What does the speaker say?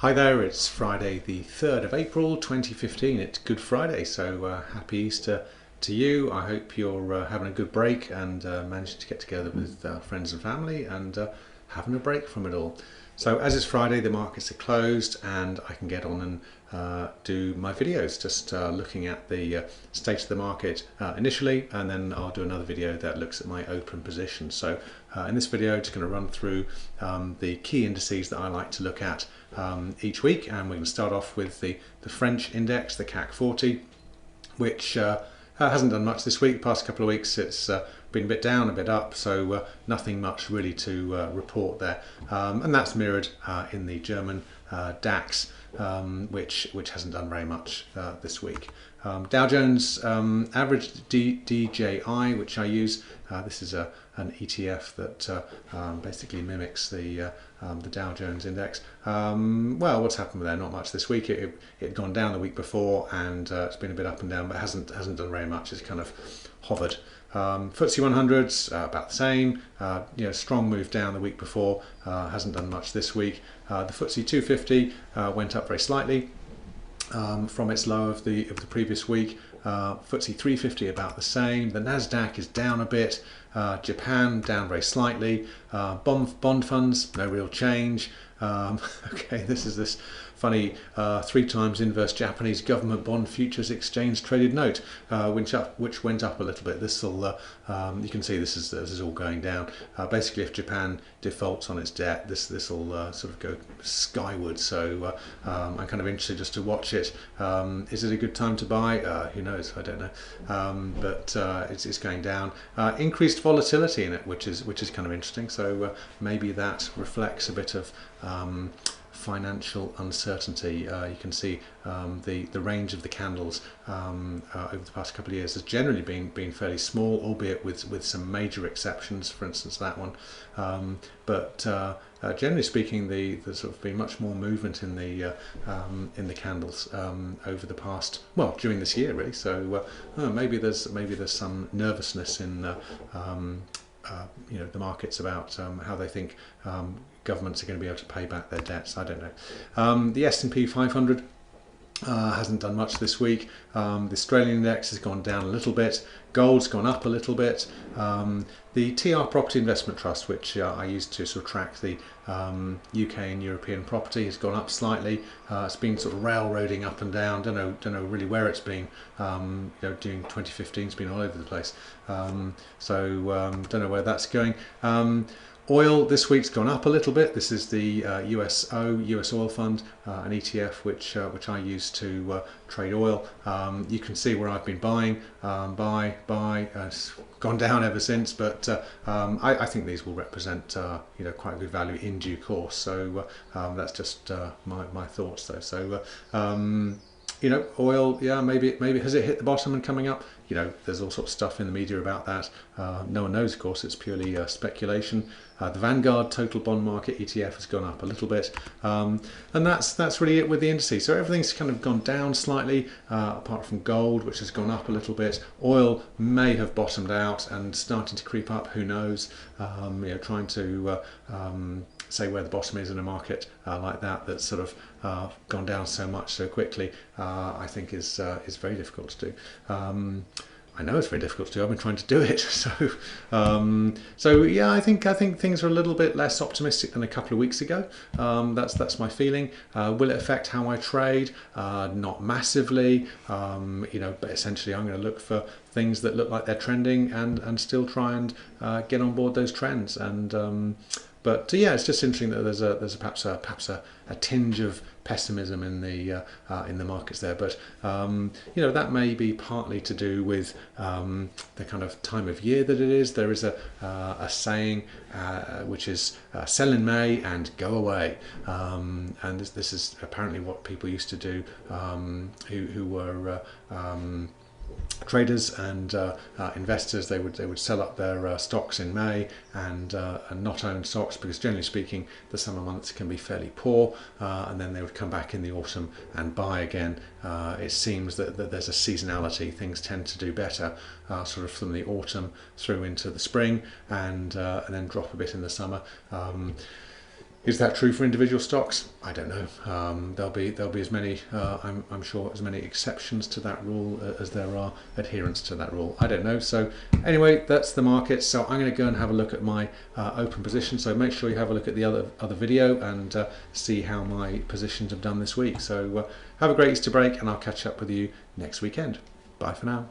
Hi there, it's Friday the 3rd of April 2015. It's Good Friday, so happy Easter to you. I hope you're having a good break and managing to get together with friends and family and having a break from it all. So as it's Friday, the markets are closed and I can get on and do my videos, just looking at the state of the market initially, and then I'll do another video that looks at my open position. So in this video, I'm just going to run through the key indices that I like to look at each week, and we're going to start off with the French index, the CAC 40, which hasn't done much this week. Past couple of weeks it's been a bit down, a bit up, so nothing much really to report there, and that's mirrored in the German DAX, which hasn't done very much this week. Dow Jones average DJI, which I use, this is an ETF that basically mimics the Dow Jones index. Well, what's happened with there? Not much this week. It had gone down the week before, and it's been a bit up and down, but hasn't done very much. It's kind of hovered. FTSE 100's about the same. Strong move down the week before. Hasn't done much this week. The FTSE 250 went up very slightly from its low of the previous week. FTSE 350 about the same. The Nasdaq is down a bit. Japan down very slightly. Bond funds, no real change. Okay, this is this funny 3 times inverse Japanese government bond futures exchange traded note, which went up a little bit. This will you can see this is all going down. Basically, if Japan defaults on its debt, this will sort of go skyward. So I'm kind of interested just to watch it. Is it a good time to buy? Who knows? I don't know. But it's going down. Increased volatility in it, which is kind of interesting. So maybe that reflects a bit of financial uncertainty. You can see the range of the candles over the past couple of years has generally been fairly small, albeit with some major exceptions. For instance, that one. But generally speaking, there's sort of been much more movement in the candles over the past, well, during this year really. So maybe there's some nervousness in the markets about how they think governments are going to be able to pay back their debts. I don't know. The S&P 500 hasn't done much this week. The Australian index has gone down a little bit. Gold's gone up a little bit. The TR Property Investment Trust, which I use to sort of track the UK and European property, has gone up slightly. It's been sort of railroading up and down. Don't know really where it's been. During 2015, it's been all over the place. Don't know where that's going. Oil this week's gone up a little bit. This is the US Oil Fund, an ETF which I use to trade oil. You can see where I've been buying, buy. It's gone down ever since, but I think these will represent quite a good value in due course. So that's just my thoughts though. So oil, yeah, maybe has it hit the bottom and coming up? There's all sorts of stuff in the media about that. No one knows, of course. It's purely speculation. The Vanguard Total Bond Market ETF has gone up a little bit, and that's really it with the indices. So everything's kind of gone down slightly, apart from gold, which has gone up a little bit. Oil may have bottomed out and starting to creep up. Who knows? Trying to say where the bottom is in a market like that's sort of gone down so much so quickly, I think is very difficult to do. I know it's very difficult to do. I've been trying to do it. So yeah, I think things are a little bit less optimistic than a couple of weeks ago. That's my feeling. Will it affect how I trade? Not massively. But essentially, I'm going to look for things that look like they're trending and still try and get on board those trends. But yeah, it's just interesting that there's perhaps a tinge of pessimism in the markets there. But that may be partly to do with the kind of time of year that it is. There is a saying which is sell in May and go away, and this is apparently what people used to do who were traders and investors. They would sell up their stocks in May and not own stocks, because generally speaking the summer months can be fairly poor, and then they would come back in the autumn and buy again. It seems that there's a seasonality. Things tend to do better sort of from the autumn through into the spring, and then drop a bit in the summer. Is that true for individual stocks? I don't know. There'll be as many, I'm sure, as many exceptions to that rule as there are adherents to that rule. I don't know. So anyway, that's the market. So I'm going to go and have a look at my open position. So make sure you have a look at the other video and see how my positions have done this week. So have a great Easter break, and I'll catch up with you next weekend. Bye for now.